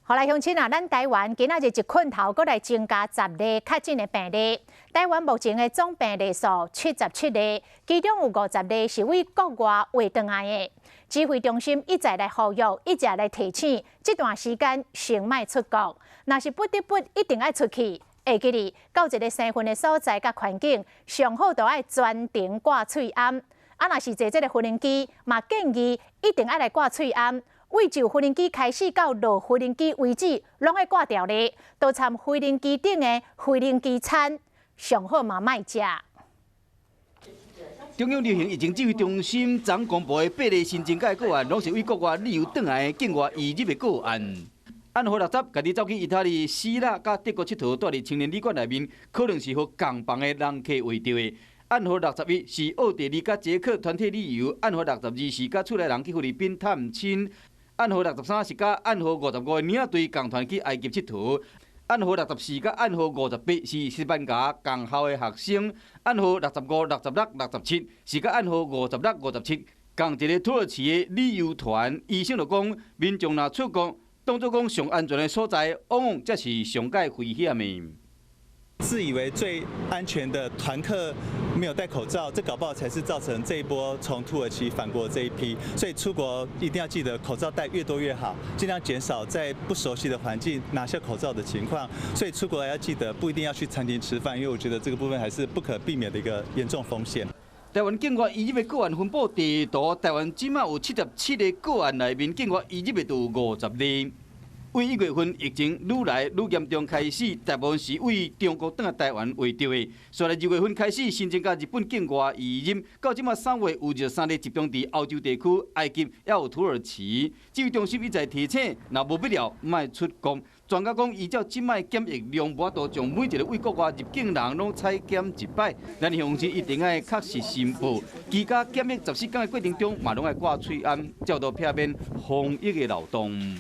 后来乡亲啊，咱台湾今仔日一困头，搁来增加10例确诊的病例。台湾目前的总病例数77例，其中有50例是为国外回转来的。指挥中心一再来呼吁，一直来提醒，这段时间先莫出国，若是不得不一定爱出去。会记哩，到一个生分的所在甲环境，上好都爱专程挂喙罨。啊，若是坐这个无人机，嘛建议一定爱来挂喙罨。为就无人机开始到落无人机为止，拢爱挂掉咧。多参无人机顶的无人机餐，上好嘛莫食。中央流行疫情指挥中心昨公布的8例新增个案，拢是为国外旅游转来的境外移入的个案。按号60，家己走去意大利、希腊、甲德国佚佗，住伫青年旅馆内面，可能是和共房的人客为着的。按号61是奥地利甲捷克团体旅游，按号62是甲厝内人去菲律宾探亲。暗号63是甲暗号55的领队共团去埃及佚佗，暗号64甲暗号58是西班牙共校的学生，暗号65、66、67是甲暗号56、57共一个土耳其的旅游团。医生就讲，民众若出国，当作讲上安全的所在，往往才是上界危险的。自以为最安全的团客没有戴口罩，这搞不好才是造成这一波从土耳其返国这一批。所以出国一定要记得口罩戴越多越好，尽量减少在不熟悉的环境拿下口罩的情况。所以出国要记得不一定要去餐厅吃饭，因为我觉得这个部分还是不可避免的一个严重风险。台湾境外移入的个案分布地图，台湾即马有77个个案内面，境外移入的就有50例。为1月份疫情愈来愈严重开始，大部分是为中国转来台湾为着的。虽然2月份开始新增加日本境外移入，到即马3月有23例集中伫欧洲地区、埃及，也有土耳其。指挥中心一再提醒，若无必要，莫出国。专家讲，依照即摆检疫量，无都将每一个为国外入境人拢采检1摆。咱乡亲一定要确实申报，居家检疫14天的过程中，嘛拢要挂喙罨，照到避免防疫的漏洞。